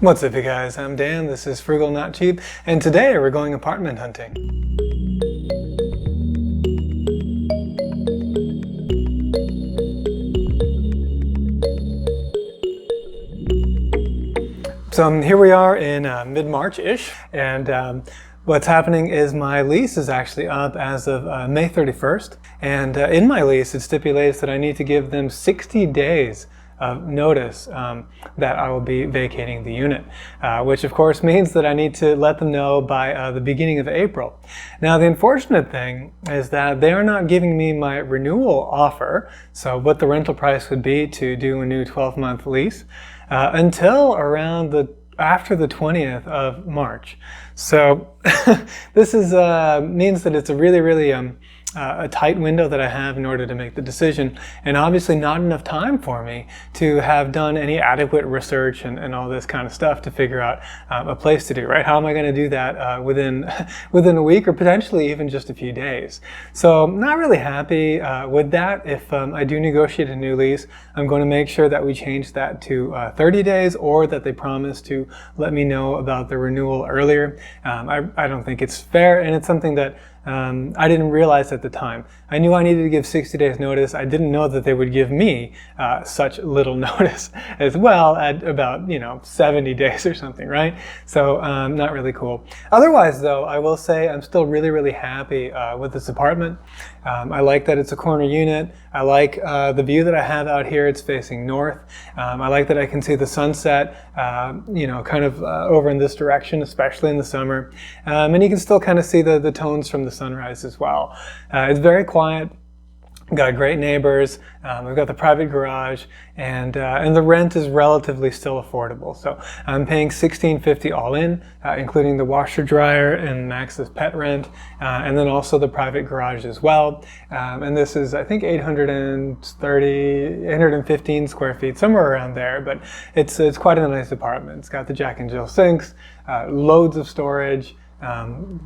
What's up, you guys? I'm Dan, this is Frugal Not Cheap, and today we're going apartment hunting. So here we are in mid-March-ish, and what's happening is my lease is actually up as of May 31st, and in my lease it stipulates that I need to give them 60 days of notice that I will be vacating the unit, which of course means that I need to let them know by the beginning of April. Now the unfortunate thing is that they are not giving me my renewal offer, so what the rental price would be to do a new 12-month lease, until around after the 20th of March. So this is means that it's a really a tight window that I have in order to make the decision, and obviously not enough time for me to have done any adequate research and all this kind of stuff to figure out a place to do, right? How am I going to do that within a week or potentially even just a few days? So I'm not really happy with that. If I do negotiate a new lease, I'm going to make sure that we change that to 30 days or that they promise to let me know about the renewal earlier. I don't think it's fair, and it's something that I didn't realize at the time. I knew I needed to give 60 days notice. I didn't know that they would give me such little notice as well at about, 70 days or something, right? So not really cool. Otherwise though, I will say I'm still really happy with this apartment. I like that it's a corner unit. I like the view that I have out here. It's facing north. I like that I can see the sunset, kind of over in this direction, especially in the summer. And you can still kind of see the tones from the sunrise as well. It's very quiet. We've got great neighbors. We've got the private garage, and the rent is relatively still affordable. So I'm paying $16.50 all in, including the washer dryer and Max's pet rent, and then also the private garage as well. And this is, I think, 815 square feet, somewhere around there. But it's quite a nice apartment. It's got the Jack and Jill sinks, loads of storage.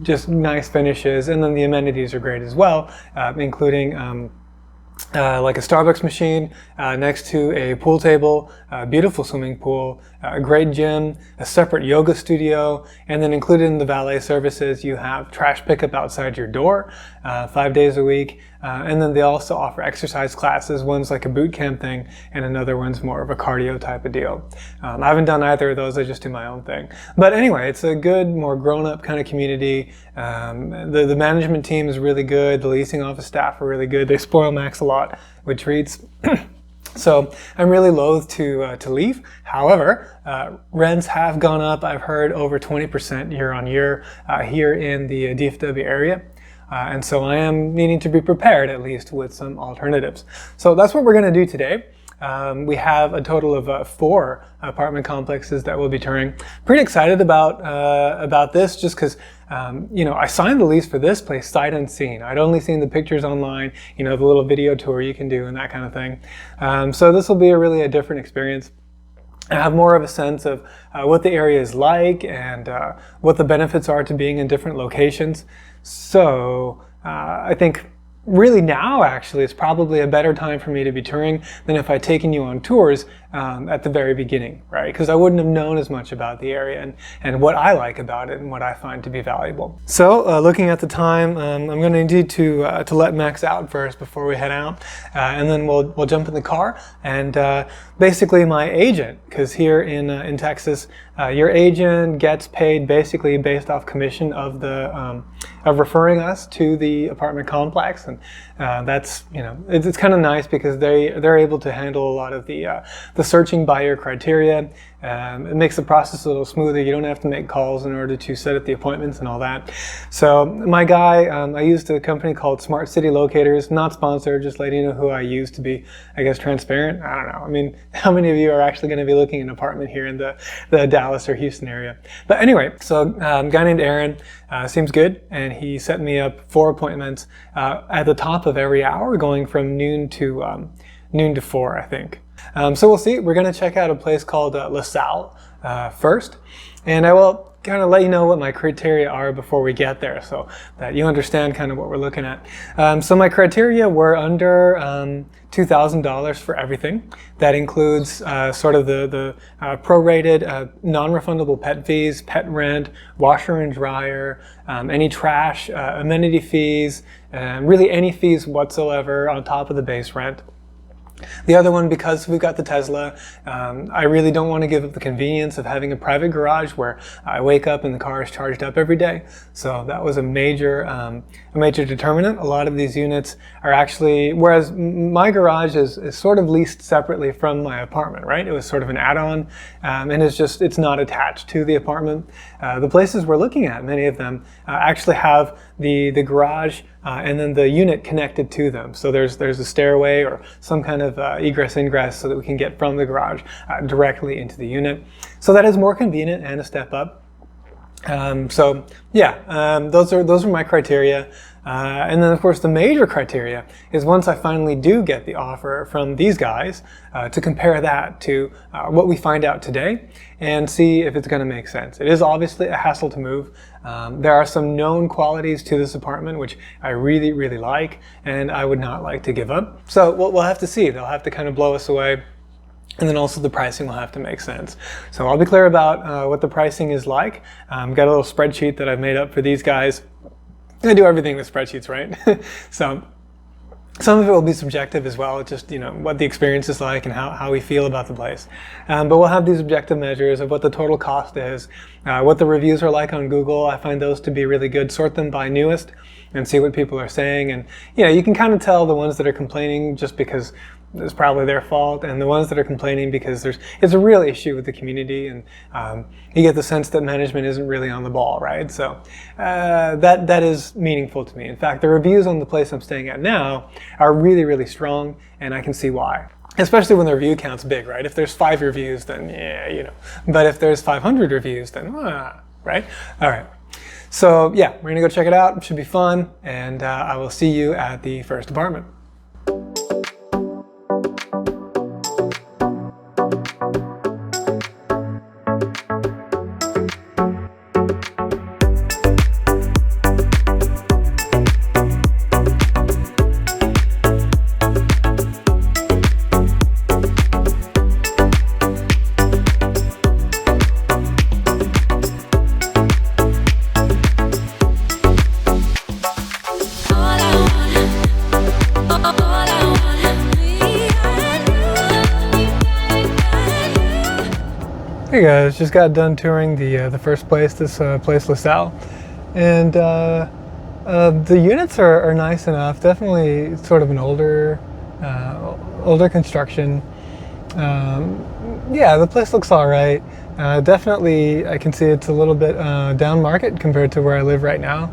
Just nice finishes, and then the amenities are great as well, including like a Starbucks machine next to a pool table, a beautiful swimming pool, a great gym, a separate yoga studio, and then included in the valet services you have trash pickup outside your door 5 days a week, and then they also offer exercise classes. One's like a boot camp thing, and another one's more of a cardio type of deal. I haven't done either of those. I just do my own thing. But anyway, it's a good, more grown-up kind of community. The management team is really good. The leasing office staff are really good. They spoil Max a lot with treats. So I'm really loath to leave. However, rents have gone up, I've heard, over 20% year on year here in the DFW area. And so I am needing to be prepared, at least with some alternatives. So that's what we're going to do today. We have a total of 4 apartment complexes that we'll be touring. Pretty excited about this, just because I signed the lease for this place sight unseen. I'd only seen the pictures online, the little video tour you can do and that kind of thing. So this will be a different experience. I have more of a sense of what the area is like and what the benefits are to being in different locations. So I think really now actually is probably a better time for me to be touring than if I'd taken you on tours at the very beginning, right? Because I wouldn't have known as much about the area and what I like about it and what I find to be valuable. So looking at the time, I'm going to need to let Max out first before we head out, and then we'll jump in the car. And basically my agent, because here in Texas, your agent gets paid basically based off commission of referring us to the apartment complex, and that's it's kind of nice because they're able to handle a lot of the searching by your criteria. It makes the process a little smoother. You don't have to make calls in order to set up the appointments and all that. So my guy, I used a company called Smart City Locators, not sponsored, just letting you know who I use to be, I guess, transparent. I don't know. I mean, how many of you are actually going to be looking at an apartment here in the Dallas or Houston area? But anyway, so a guy named Aaron seems good, and he set me up 4 appointments at the top of every hour, going from noon to 4, I think. So we'll see. We're going to check out a place called Lasalle. first. And I will kind of let you know what my criteria are before we get there, so that you understand kind of what we're looking at. So my criteria were under $2,000 for everything. That includes sort of the prorated non-refundable pet fees, pet rent, washer and dryer, any trash, amenity fees, really any fees whatsoever on top of the base rent. The other one, because we've got the Tesla, I really don't want to give up the convenience of having a private garage where I wake up and the car is charged up every day. So that was a major determinant. A lot of these units are actually, whereas my garage is sort of leased separately from my apartment, right? It was sort of an add-on, and it's not attached to the apartment. The places we're looking at, many of them actually have the garage and then the unit connected to them. So there's a stairway or some kind of egress ingress so that we can get from the garage directly into the unit. So that is more convenient and a step up. So yeah, those are my criteria. And then of course the major criteria is once I finally do get the offer from these guys to compare that to what we find out today and see if it's going to make sense. It is obviously a hassle to move. There are some known qualities to this apartment which I really, really like and I would not like to give up. So we'll have to see. They'll have to kind of blow us away. And then also the pricing will have to make sense. So I'll be clear about what the pricing is like. Got a little spreadsheet that I've made up for these guys. I do everything with spreadsheets, right? So some of it will be subjective as well, just what the experience is like and how we feel about the place. But we'll have these objective measures of what the total cost is, what the reviews are like on Google. I find those to be really good. Sort them by newest and see what people are saying. And you can kind of tell the ones that are complaining just because it's probably their fault, and the ones that are complaining because it's a real issue with the community, and you get the sense that management isn't really on the ball, right? So that is meaningful to me. In fact, the reviews on the place I'm staying at now are really, really strong, and I can see why. Especially when the review count's big, right? If there's 5 reviews, then yeah, But if there's 500 reviews, then right? All right. So yeah, we're gonna go check it out. It should be fun, and I will see you at the first apartment. Hey guys, just got done touring the first place, this place Lasalle, and the units are nice enough. Definitely sort of an older construction. Yeah, the place looks all right. Definitely, I can see it's a little bit down market compared to where I live right now.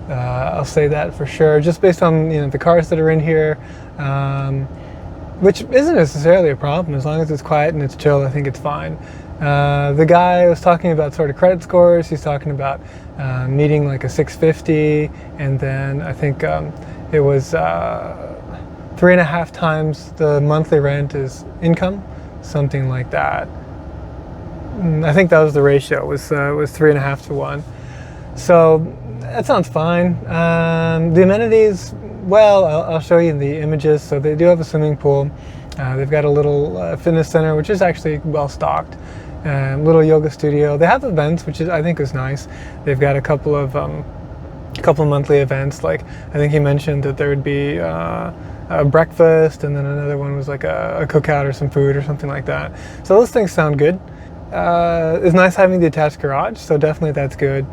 I'll say that for sure, just based on the cars that are in here, which isn't necessarily a problem as long as it's quiet and it's chill. I think it's fine. The guy was talking about sort of credit scores. He's talking about needing like a 650, and then I think it was 3.5 times the monthly rent is income, something like that. I think that was the ratio. Was 3.5 to 1. So that sounds fine. The amenities, well, I'll show you in the images. So they do have a swimming pool. They've got a little fitness center, which is actually well stocked. Little yoga studio. They have events, which I think is nice. They've got a couple of monthly events. Like I think he mentioned that there would be a breakfast, and then another one was like a cookout or some food or something like that. So those things sound good. It's nice having the attached garage, so definitely that's good.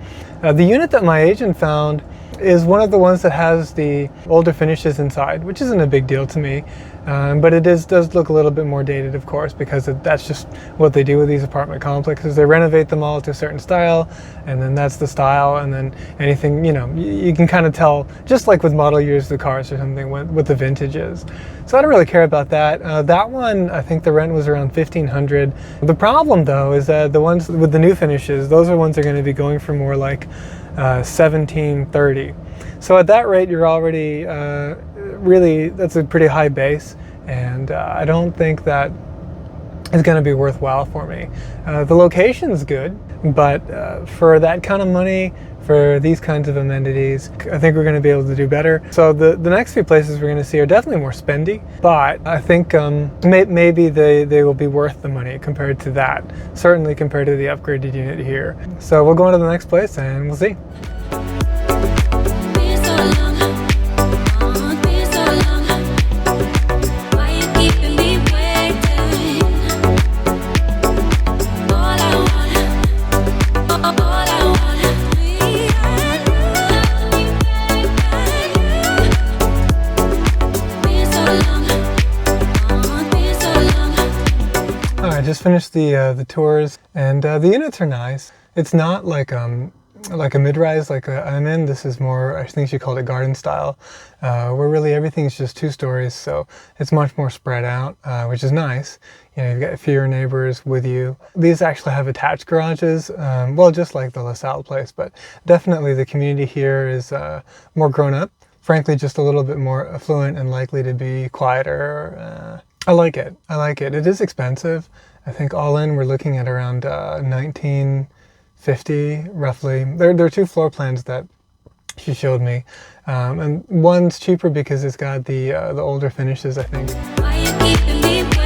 The unit that my agent found is one of the ones that has the older finishes inside, which isn't a big deal to me. But it does look a little bit more dated, of course, because that's just what they do with these apartment complexes. They renovate them all to a certain style, and then that's the style, and then anything, you can kind of tell, just like with model years of the cars or something, what the vintage is. So I don't really care about that. That one, I think the rent was around $1,500. The problem, though, is that the ones with the new finishes, those are ones that are going to be going for more like $1,730. So at that rate, you're already really, that's a pretty high base, and I don't think that is going to be worthwhile for me. The location's good, but for that kind of money, for these kinds of amenities, I think we're going to be able to do better. So the next few places we're going to see are definitely more spendy, but I think maybe they will be worth the money compared to that, certainly compared to the upgraded unit here. So we'll go on to the next place and we'll see. I just finished the tours, and the units are nice. It's not like a mid-rise like I'm in. This is more, I think she called it garden style, where really everything's just 2 stories, so it's much more spread out, which is nice. You know, you've got fewer neighbors with you. These actually have attached garages, well, just like the Lasalle place, but definitely the community here is more grown up. Frankly, just a little bit more affluent and likely to be quieter. I like it. I like it. It is expensive. I think all in we're looking at around $1950 roughly. There are 2 floor plans that she showed me, and one's cheaper because it's got the older finishes, I think. Why you keeping me waiting?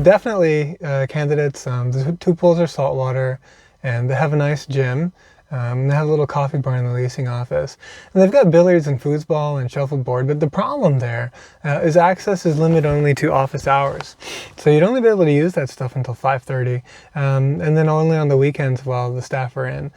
Definitely candidates. The 2 pools are saltwater, and they have a nice gym. They have a little coffee bar in the leasing office, and they've got billiards and foosball and shuffleboard. But the problem there is access is limited only to office hours, so you'd only be able to use that stuff until 5:30, and then only on the weekends while the staff are in,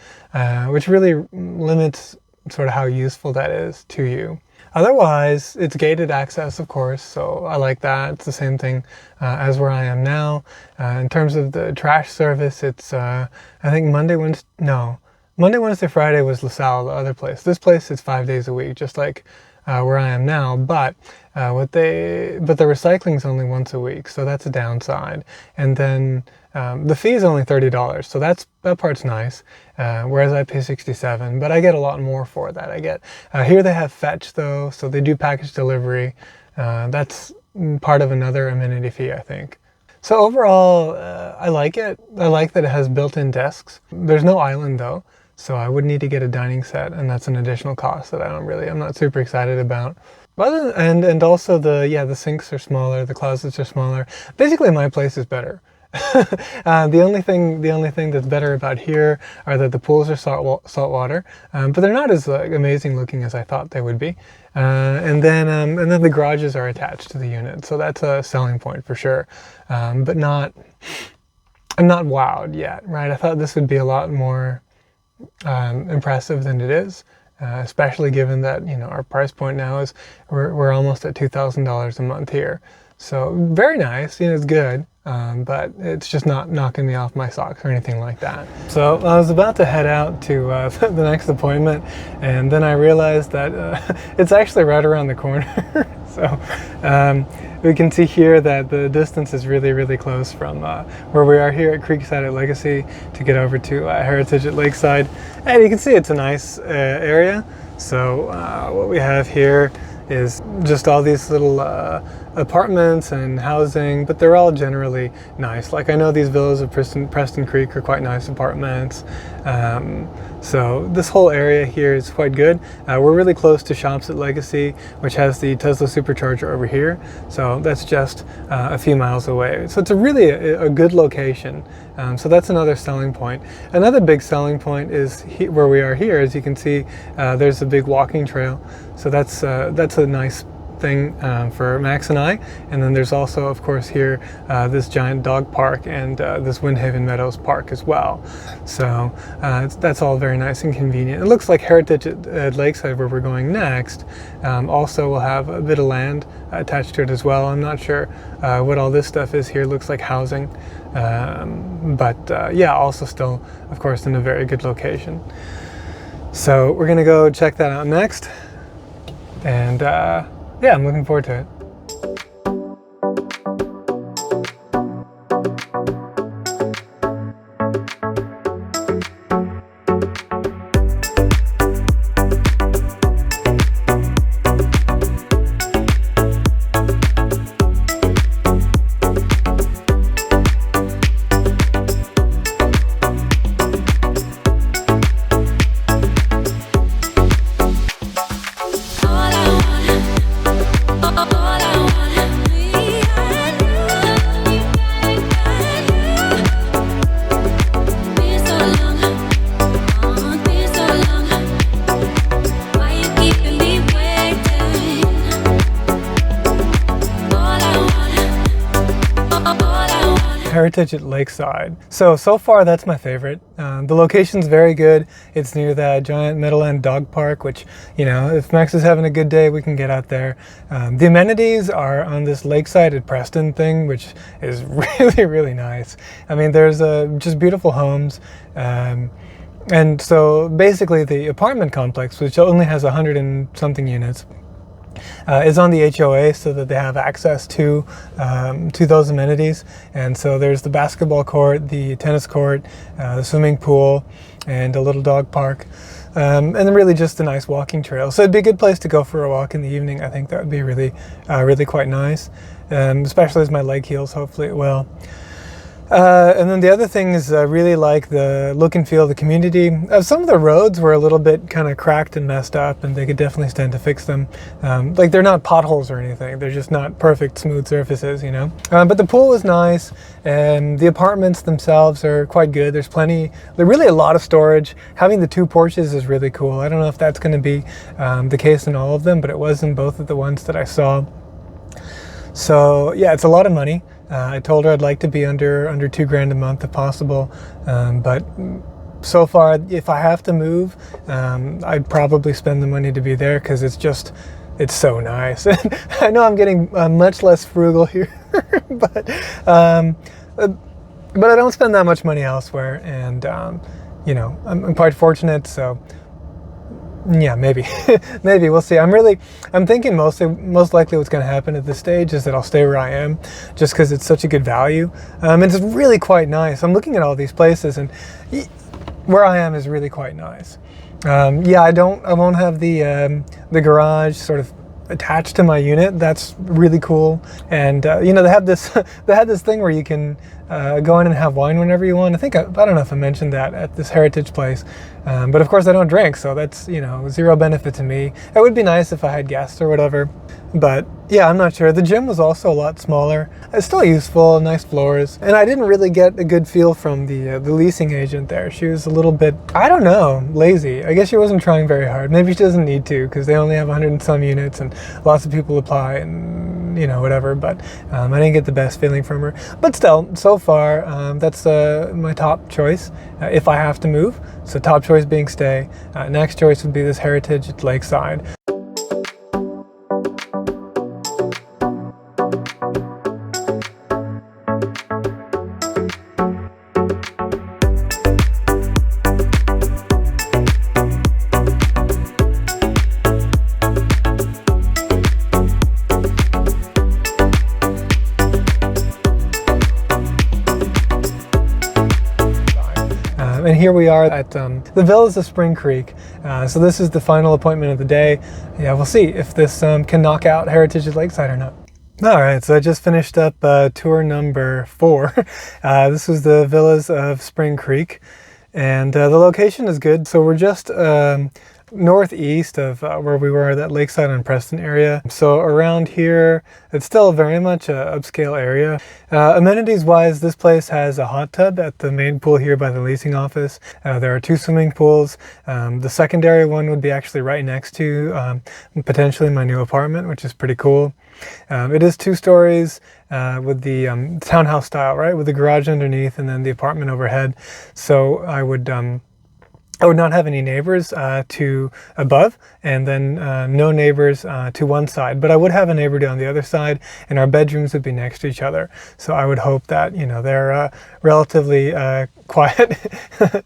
which really limits sort of how useful that is to you. Otherwise, it's gated access, of course, so I like that. It's the same thing as where I am now. In terms of the trash service, it's, I think Monday, Wednesday, Friday was Lasalle, the other place. This place is 5 days a week, just like where I am now, but the recycling's only once a week, so that's a downside. And then the fee is only $30, so that part's nice, whereas I pay $67, but I get a lot more for that. I get here they have fetch though, so they do package delivery. That's part of another amenity fee, I think. So overall, I like it. I like that it has built-in desks. There's no island though, so I would need to get a dining set, and that's an additional cost that I'm not super excited about. And also the sinks are smaller, the closets are smaller. Basically, my place is better. The only thing that's better about here are that the pools are saltwater, but they're not as amazing looking as I thought they would be. And then the garages are attached to the unit, so that's a selling point for sure. But I'm not wowed yet, right? I thought this would be a lot more impressive than it is, especially given that our price point now is we're almost at $2,000 a month here. So very nice, it's good. But it's just not knocking me off my socks or anything like that. So I was about to head out to the next appointment, and then I realized that it's actually right around the corner. So we can see here that the distance is really, really close from where we are here at Creekside at Legacy to get over to Heritage at Lakeside. And you can see it's a nice area. So what we have here is just all these little apartments and housing, but they're all generally nice. Like I know these villas of Preston Creek are quite nice apartments. So this whole area here is quite good. We're really close to Shops at Legacy, which has the Tesla supercharger over here. So that's just a few miles away. So it's really a good location. So that's another selling point. Another big selling point is where we are here. As you can see, there's a big walking trail. So that's a nice thing for Max and I. And then there's also, of course, here this giant dog park and this Windhaven Meadows Park as well. So that's all very nice and convenient. It looks like Heritage at Lakeside, where we're going next, also will have a bit of land attached to it as well. I'm not sure what all this stuff is here. It looks like housing. But yeah, also still, of course, in a very good location. So we're gonna go check that out next. And yeah, I'm looking forward to it. Heritage at Lakeside. So far that's my favorite. The location's very good. It's near that giant Meadowland dog park, which, you know, if Max is having a good day, we can get out there. The amenities are on this Lakeside at Preston thing, which is really, really nice. I mean, there's just beautiful homes. And so basically the apartment complex, which only has 100 and something units, is on the HOA, so that they have access to those amenities. And so there's the basketball court, the tennis court, the swimming pool, and a little dog park, and then really just a nice walking trail. So it'd be a good place to go for a walk in the evening. I think that would be really quite nice, especially as my leg heals. Hopefully it will. And then the other thing is I really like the look and feel of the community. Some of the roads were a little bit kind of cracked and messed up, and they could definitely stand to fix them. Like, they're not potholes or anything. They're just not perfect smooth surfaces, you know. But the pool was nice, and the apartments themselves are quite good. There's really a lot of storage. Having the 2 porches is really cool. I don't know if that's going to be the case in all of them, but it was in both of the ones that I saw. So yeah, it's a lot of money. I told her I'd like to be under $2,000 a month if possible, but so far, if I have to move, I'd probably spend the money to be there, because it's so nice. I know I'm getting much less frugal here, but I don't spend that much money elsewhere, and you know, I'm quite fortunate. So yeah, maybe maybe we'll see. I'm thinking most likely what's going to happen at this stage is that I'll stay where I am, just because it's such a good value. And it's really quite nice. I'm looking at all these places, and where I am is really quite nice. Yeah, I won't have the garage sort of attached to my unit. That's really cool. And you know, they had this thing where you can go in and have wine whenever you want. I don't know if I mentioned that at this Heritage place, but of course I don't drink, so that's, you know, zero benefit to me. It would be nice if I had guests or whatever, but yeah, I'm not sure. The gym was also a lot smaller. It's still useful, nice floors, and I didn't really get a good feel from the leasing agent there. She was a little bit, I don't know, lazy. I guess she wasn't trying very hard. Maybe she doesn't need to, because they only have 100 and some units, and lots of people apply, and you know, whatever. But I didn't get the best feeling from her. But still, so far, that's my top choice if I have to move. So top choice being stay. Next choice would be this Heritage at Lakeside. And here we are at the Villas of Spring Creek. So this is the final appointment of the day. Yeah, we'll see if this can knock out Heritage at Lakeside or not. All right, so I just finished up tour number 4. This was the Villas of Spring Creek, and the location is good. So we're just northeast of where we were, that Lakeside and Preston area. So around here, it's still very much a upscale area. Amenities wise, this place has a hot tub at the main pool here by the leasing office. There are 2 swimming pools. The secondary one would be actually right next to potentially my new apartment, which is pretty cool. It is 2 stories with the townhouse style, right? With the garage underneath and then the apartment overhead. So I would not have any neighbors to above, and then no neighbors to one side, but I would have a neighbor down the other side, and our bedrooms would be next to each other. So I would hope that, you know, they're relatively quiet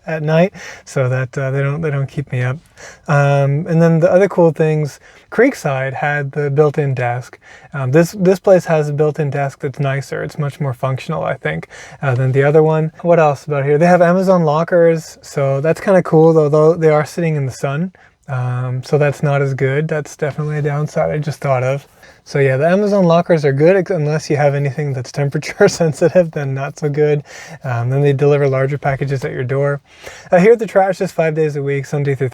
at night, so that they don't keep me up. And then the other cool things, Creekside had the built-in desk. This place has a built-in desk that's nicer. It's much more functional, I think, than the other one. What else about here? They have Amazon lockers, so that's kind of cool, though they are sitting in the sun. So that's not as good. That's definitely a downside I just thought of. So yeah, the Amazon lockers are good unless you have anything that's temperature sensitive, then not so good. Then they deliver larger packages at your door. Here the trash is 5 days a week, Sunday through